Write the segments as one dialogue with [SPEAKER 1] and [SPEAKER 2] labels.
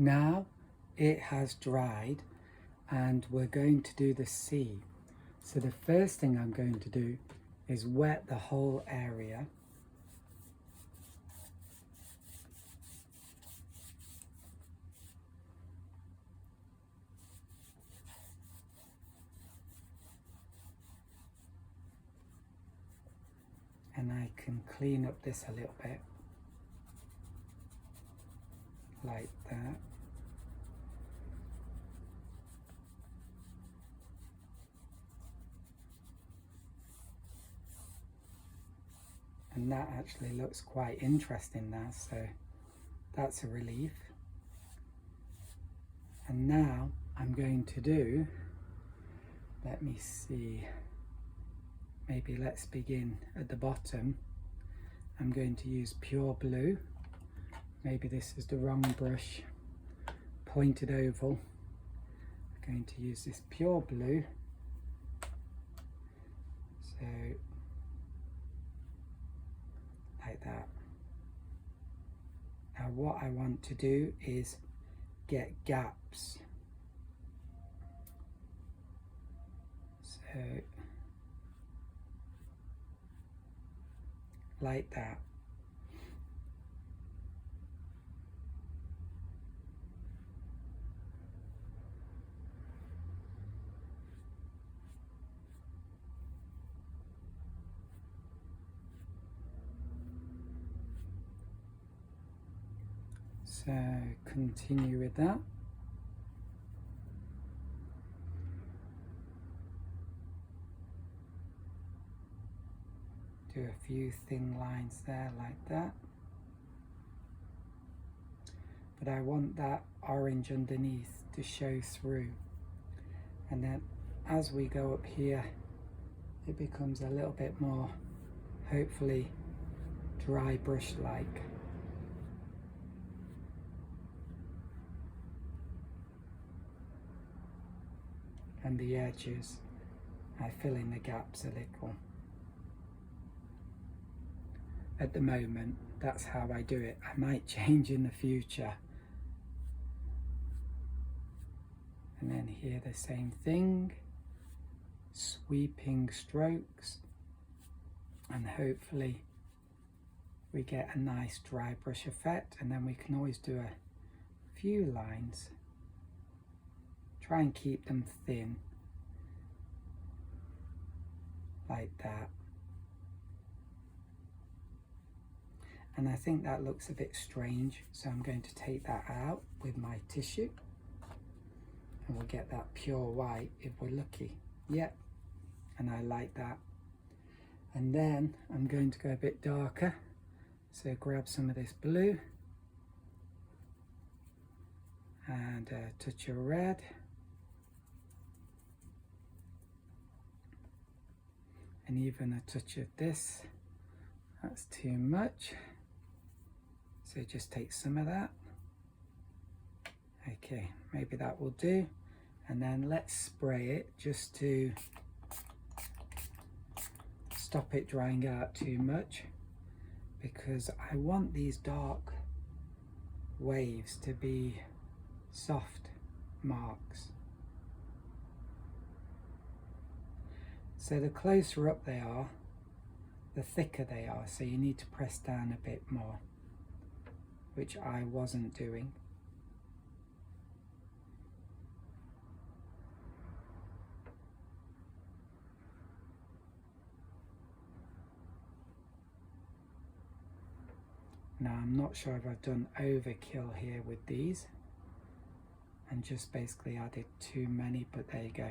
[SPEAKER 1] Now it has dried and we're going to do the sea. So the first thing I'm going to do is wet the whole area. And I can clean up this a little bit, like that. And that actually looks quite interesting now, so that's a relief. And now I'm going to do, let me see, maybe let's begin at the bottom. I'm going to use pure blue. Maybe this is the wrong brush, pointed oval. I'm going to use this pure blue. So, like that. Now what I want to do is get gaps. So, like that. So continue with that. Do a few thin lines there like that. But I want that orange underneath to show through. And then as we go up here, it becomes a little bit more, hopefully, dry brush-like. And the edges, I fill in the gaps a little. At the moment, that's how I do it. I might change in the future. And then here the same thing, sweeping strokes, and hopefully we get a nice dry brush effect. And then we can always do a few lines. Try and keep them thin, like that. And I think that looks a bit strange, so I'm going to take that out with my tissue. And we'll get that pure white if we're lucky. Yep, and I like that. And then I'm going to go a bit darker. So grab some of this blue and a touch of red. And even a touch of this. That's too much. So just take some of that. Okay, maybe that will do. And then let's spray it just to stop it drying out too much, because I want these dark waves to be soft marks. So the closer up they are, the thicker they are, so you need to press down a bit more, which I wasn't doing. Now I'm not sure if I've done overkill here with these and just basically added too many, but there you go.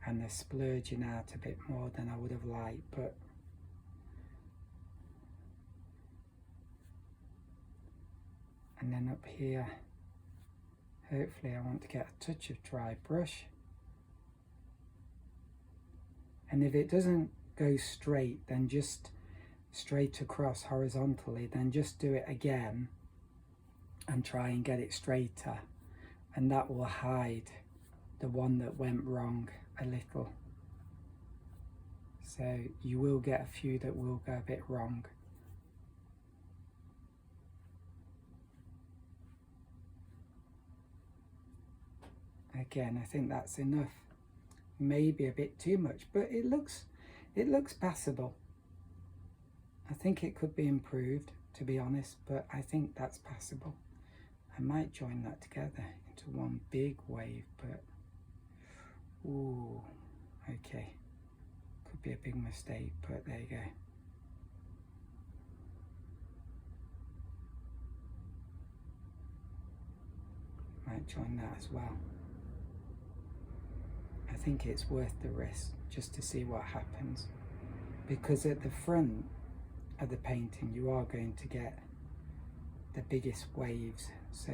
[SPEAKER 1] And they're splurging out a bit more than I would have liked, but and then up here, hopefully I want to get a touch of dry brush. And if it doesn't go straight, then just straight across horizontally, then just do it again and try and get it straighter, and that will hide the one that went wrong a little. So you will get a few that will go a bit wrong. Again, I think that's enough. Maybe a bit too much, but it looks passable. I think it could be improved, to be honest, but I think that's passable. I might join that together into one big wave, but ooh, okay. Could be a big mistake, but there you go. Might join that as well. I think it's worth the risk just to see what happens, because at the front of the painting you are going to get the biggest waves, so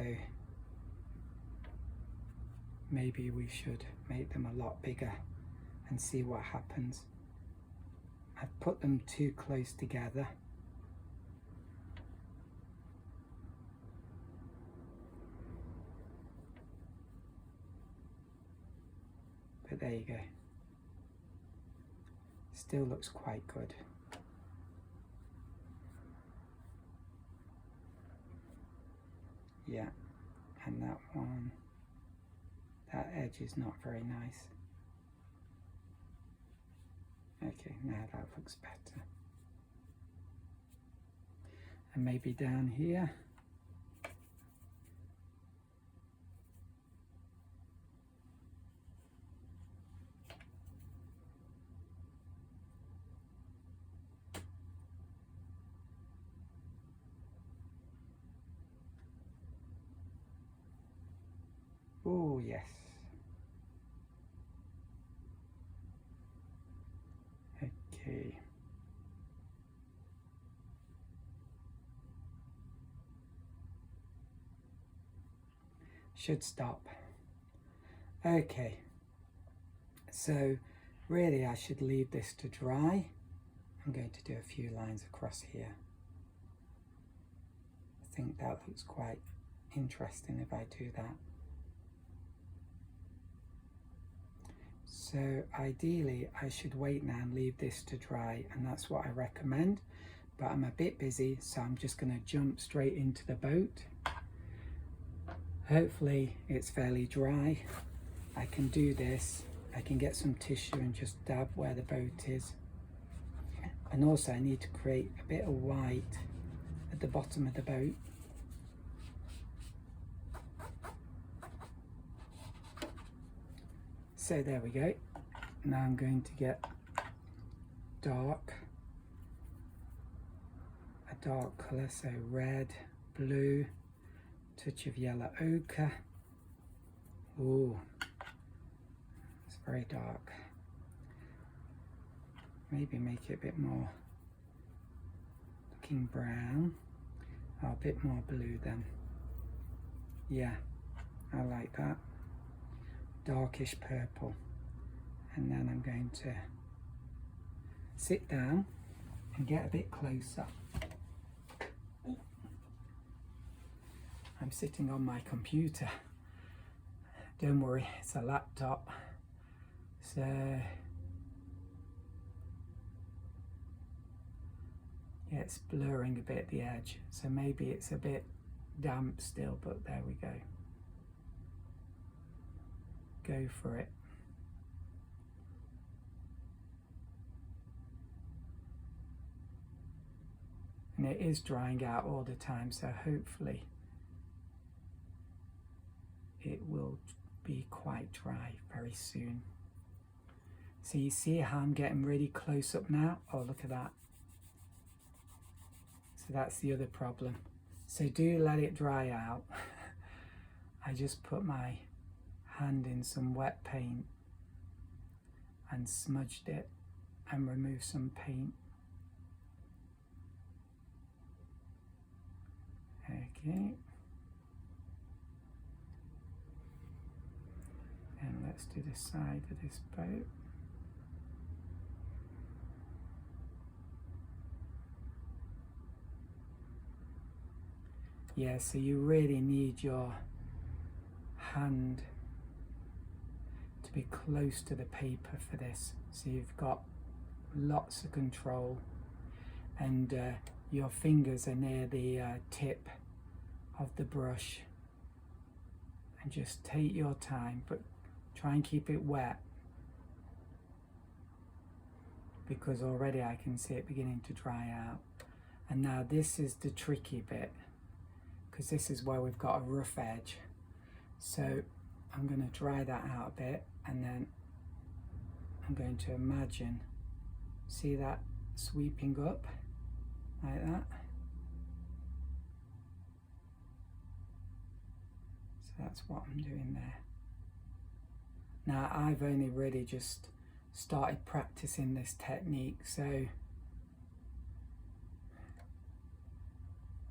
[SPEAKER 1] maybe we should make them a lot bigger and see what happens. I've put them too close together. But there you go. Still looks quite good. Yeah, and that one, that edge is not very nice. Okay, now that looks better. And maybe down here. Oh, yes. Okay. Should stop. Okay. So really I should leave this to dry. I'm going to do a few lines across here. I think that looks quite interesting if I do that. So ideally I should wait now and leave this to dry, and that's what I recommend, but I'm a bit busy, so I'm just going to jump straight into the boat. Hopefully it's fairly dry. I can do this. I can get some tissue and just dab where the boat is. And also I need to create a bit of white at the bottom of the boat. So there we go. Now I'm going to get a dark colour, so red, blue, touch of yellow ochre. Ooh, it's very dark. Maybe make it a bit more looking brown. Oh, a bit more blue then. Yeah, I like that. Darkish purple. And then I'm going to sit down and get a bit closer. I'm sitting on my computer. Don't worry, it's a laptop. So yeah, it's blurring a bit the edge. So maybe it's a bit damp still, but there we go. Go for it. And it is drying out all the time, so hopefully it will be quite dry very soon. So you see how I'm getting really close up now? Oh, look at that. So that's the other problem. So do let it dry out. I just put my hand in some wet paint and smudged it and removed some paint. Okay. And let's do the side of this boat. Yeah, so you really need your hand. to be close to the paper for this, so you've got lots of control, and your fingers are near the tip of the brush, and just take your time, but try and keep it wet, because already I can see it beginning to dry out. And now this is the tricky bit, because this is where we've got a rough edge. So I'm going to dry that out a bit, and then I'm going to imagine, see that sweeping up like that. So that's what I'm doing there. Now I've only really just started practicing this technique, so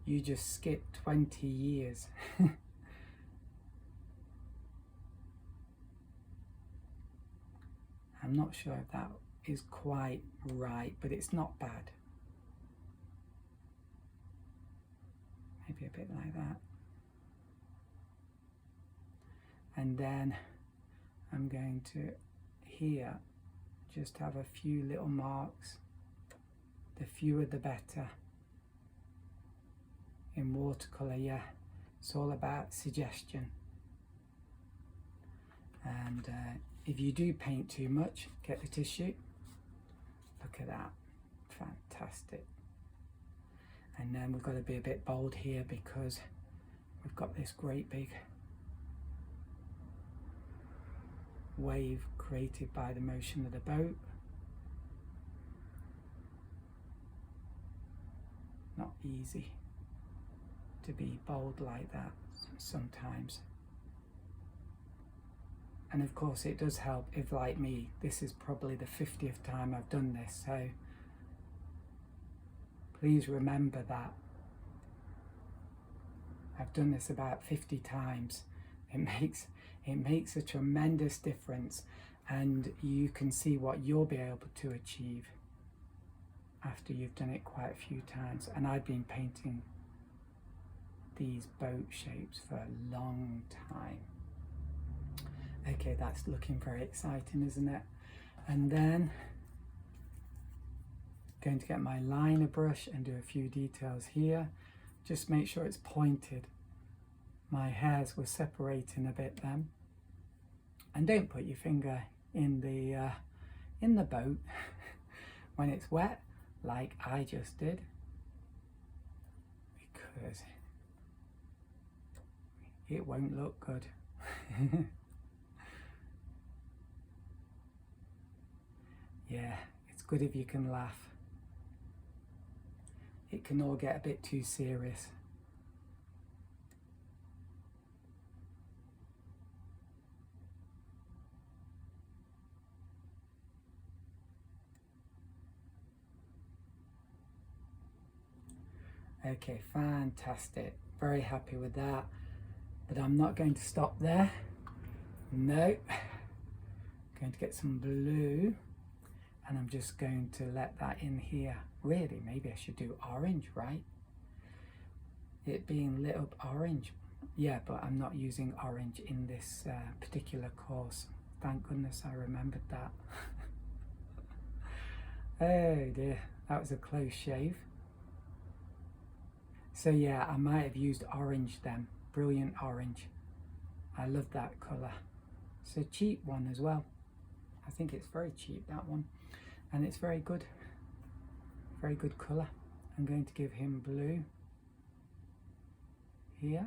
[SPEAKER 1] you just skipped 20 years. I'm not sure if that is quite right, but it's not bad. Maybe a bit like that. And then I'm going to here just have a few little marks. The fewer the better. In watercolour, yeah, it's all about suggestion. And if you do paint too much, get the tissue. Look at that, fantastic. And then we've got to be a bit bold here, because we've got this great big wave created by the motion of the boat. Not easy to be bold like that sometimes. And of course it does help if, like me, this is probably the 50th time I've done this, so please remember that. I've done this about 50 times. It makes a tremendous difference, and you can see what you'll be able to achieve after you've done it quite a few times. And I've been painting these boat shapes for a long time. Okay, that's looking very exciting, isn't it? And then going to get my liner brush and do a few details here. Just make sure it's pointed. My hairs were separating a bit then. And don't put your finger in the boat when it's wet, like I just did, because it won't look good. Yeah, it's good if you can laugh. It can all get a bit too serious. Okay, fantastic. Very happy with that. But I'm not going to stop there. No. I'm going to get some blue, and I'm just going to let that in here. Really, maybe I should do orange, right? It being lit up orange. Yeah, but I'm not using orange in this particular course. Thank goodness I remembered that. Oh dear, that was a close shave. So yeah, I might have used orange then. Brilliant orange. I love that colour. It's a cheap one as well. I think it's very cheap, that one. And it's very good. Very good colour. I'm going to give him blue here.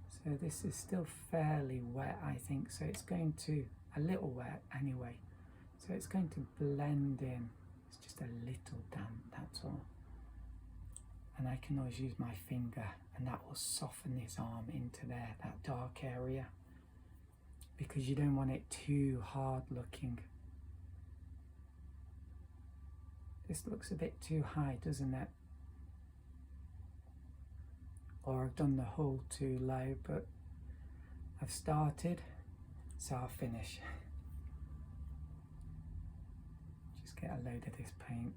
[SPEAKER 1] So this is still fairly wet, I think. So it's going to, a little wet anyway. So it's going to blend in. It's just a little damp, that's all. And I can always use my finger, and that will soften his arm into there, that dark area, because you don't want it too hard looking. This looks a bit too high, doesn't it? Or I've done the hull too low, but I've started, so I'll finish. Just get a load of this paint.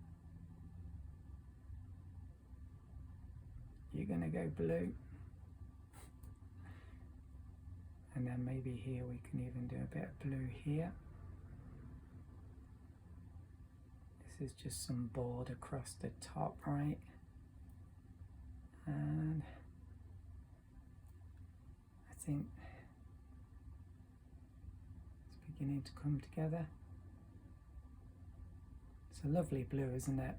[SPEAKER 1] You're going to go blue. And then maybe here we can even do a bit of blue here. This is just some board across the top, right? And I think it's beginning to come together. It's a lovely blue, isn't it?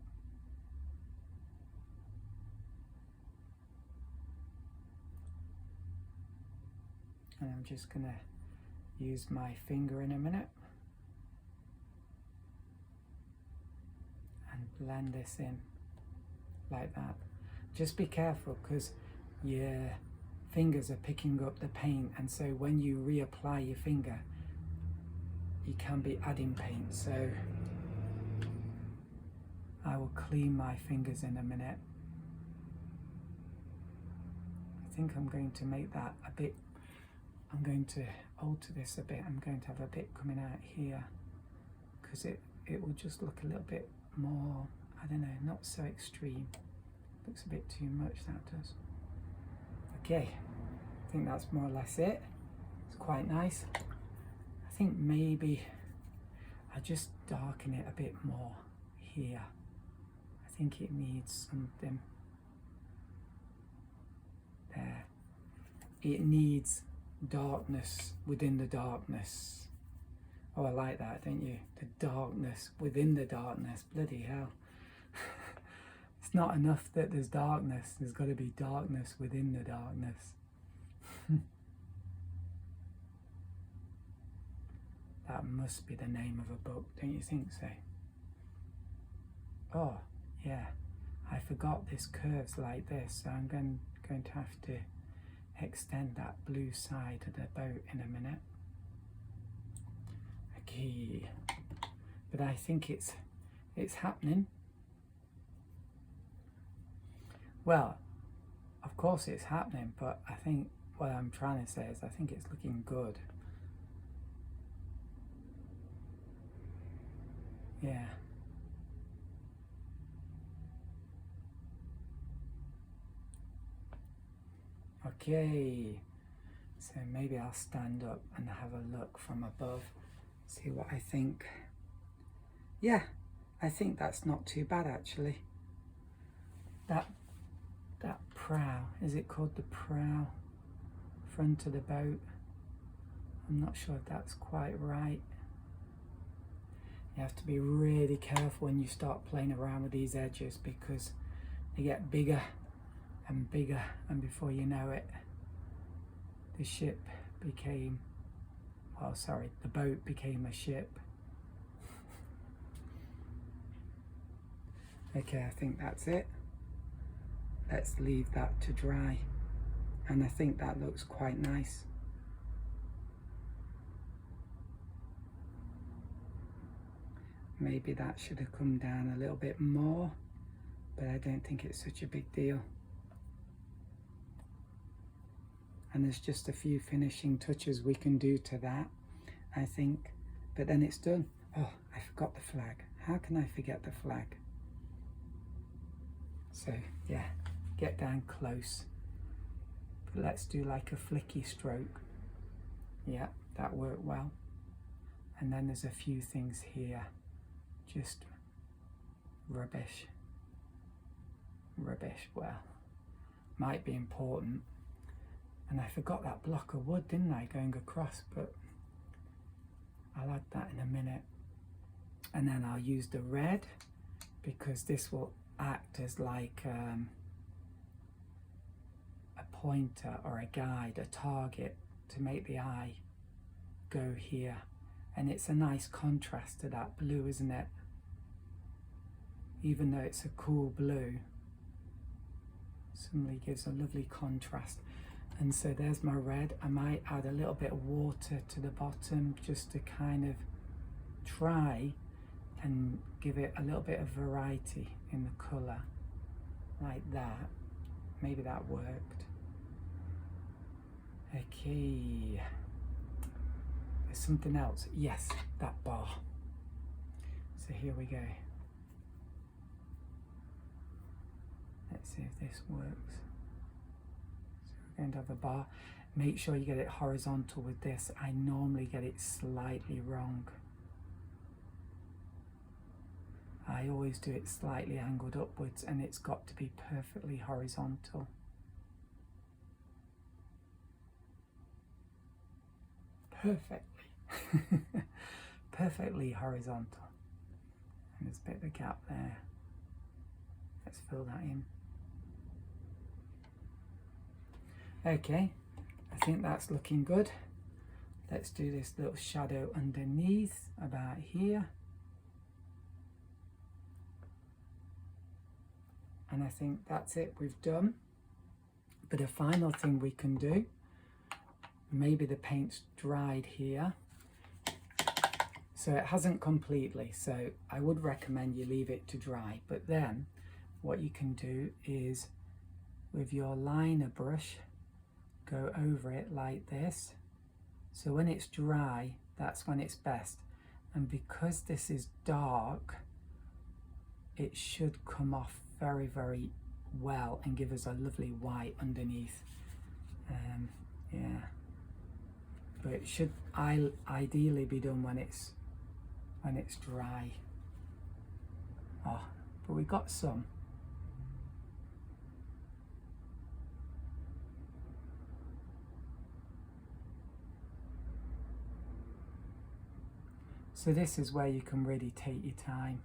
[SPEAKER 1] And I'm just going to use my finger in a minute and blend this in like that. Just be careful because your fingers are picking up the paint, and so when you reapply your finger you can be adding paint. So I will clean my fingers in a minute. I think I'm going to make that a bit, I'm going to alter this a bit. I'm going to have a bit coming out here because it will just look a little bit more, I don't know, not so extreme. Looks a bit too much, that does. Okay, I think that's more or less it. It's quite nice. I think maybe I just darken it a bit more here. I think it needs something there. It needs darkness within the darkness. Oh, I like that, don't you? The darkness within the darkness. Bloody hell. It's not enough that there's darkness. There's got to be darkness within the darkness. That must be the name of a book, don't you think so? Oh, yeah. I forgot this curves like this, so I'm going to have to extend that blue side of the boat in a minute. Okay. But I think it's happening. Well, of course it's happening, but I think what I'm trying to say is I think it's looking good. Yeah. Okay. So maybe I'll stand up and have a look from above, see what I think. Yeah, I think that's not too bad actually. That prow, is it called the prow? Front of the boat. I'm not sure if that's quite right. You have to be really careful when you start playing around with these edges because they get bigger and bigger, and before you know it, the ship became, well, sorry, the boat became a ship. Okay, I think that's it. Let's leave that to dry, and I think that looks quite nice. Maybe that should have come down a little bit more, but I don't think it's such a big deal. And there's just a few finishing touches we can do to that, I think, but then it's done. Oh, I forgot the flag. How can I forget the flag? So yeah, get down close. But let's do like a flicky stroke. Yeah, that worked well. And then there's a few things here. Just rubbish. Rubbish, well, might be important. And I forgot that block of wood, didn't I, going across, but I'll add that in a minute. And then I'll use the red because this will act as like a pointer or a guide, a target to make the eye go here. And it's a nice contrast to that blue, isn't it? Even though it's a cool blue, suddenly gives a lovely contrast. And so there's my red. I might add a little bit of water to the bottom just to kind of try and give it a little bit of variety in the colour, like that. Maybe that worked. Okay. There's something else. Yes, that bar. So here we go. Let's see if this works. So we're going to have a bar. Make sure you get it horizontal with this. I normally get it slightly wrong. I always do it slightly angled upwards, and it's got to be perfectly horizontal. Perfectly. Perfectly horizontal. And there's a bit of a gap there. Let's fill that in. Okay, I think that's looking good. Let's do this little shadow underneath about here. And I think that's it, we've done. But a final thing we can do, maybe the paint's dried here. So it hasn't completely, so I would recommend you leave it to dry. But then what you can do is with your liner brush, go over it like this. So when it's dry, that's when it's best. And because this is dark, it should come off very, very well and give us a lovely white underneath. Yeah, but it should ideally be done when it's dry. Oh, but we got some. So this is where you can really take your time.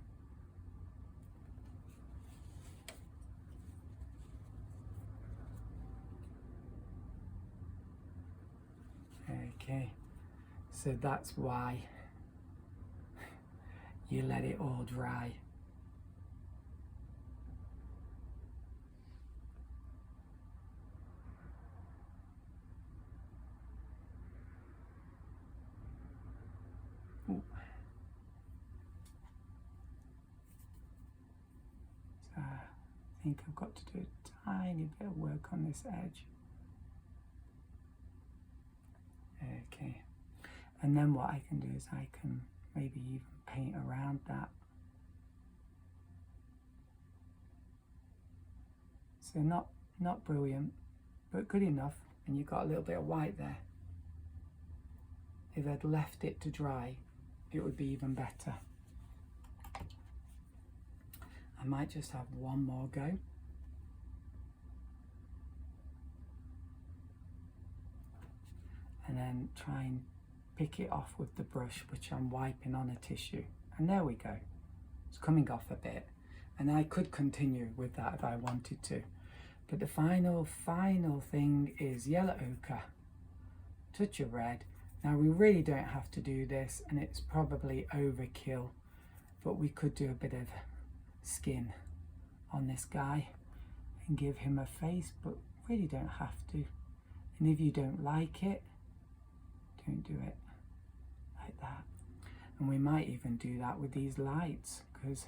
[SPEAKER 1] Okay, so that's why you let it all dry. Ooh. So I think I've got to do a tiny bit of work on this edge. Okay, and then what I can do is I can maybe even paint around that. So not brilliant, but good enough, and you've got a little bit of white there. If I'd left it to dry, it would be even better. I might just have one more go. And then try and pick it off with the brush, which I'm wiping on a tissue. And there we go. It's coming off a bit. And I could continue with that if I wanted to. But the final thing is yellow ochre, touch of red. Now we really don't have to do this, and it's probably overkill, but we could do a bit of skin on this guy and give him a face, but really don't have to. And if you don't like it, don't do it like that. And we might even do that with these lights, because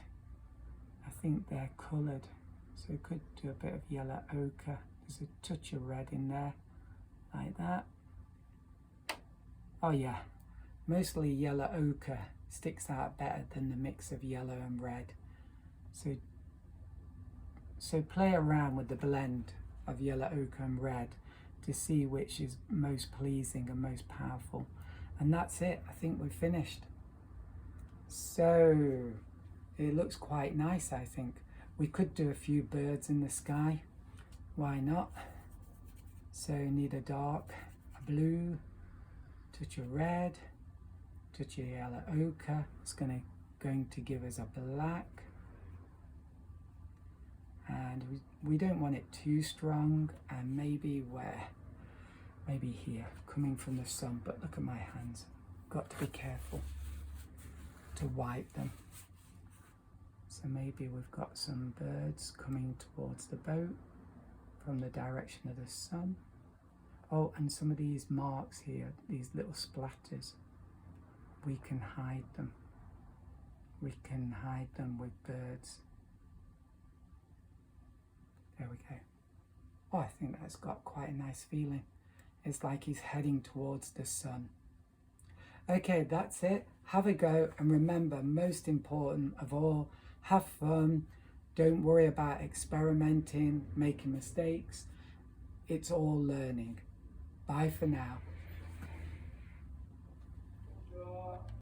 [SPEAKER 1] I think they're coloured. So we could do a bit of yellow ochre. There's a touch of red in there, like that. Oh yeah, mostly yellow ochre sticks out better than the mix of yellow and red. So play around with the blend of yellow ochre and red to see which is most pleasing and most powerful. And that's it, I think we've finished. So it looks quite nice, I think. We could do a few birds in the sky, why not? So need a dark, a blue, touch of red, touch of yellow ochre. It's going to give us a black. And we don't want it too strong, and maybe where? Maybe here, coming from the sun, but look at my hands. Got to be careful to wipe them. So maybe we've got some birds coming towards the boat from the direction of the sun. Oh, and some of these marks here, these little splatters, we can hide them. We can hide them with birds. There we go. Oh, I think that's got quite a nice feeling. It's like he's heading towards the sun. Okay, that's it. Have a go, and remember, most important of all, have fun. Don't worry about experimenting, making mistakes. It's all learning. Bye for now.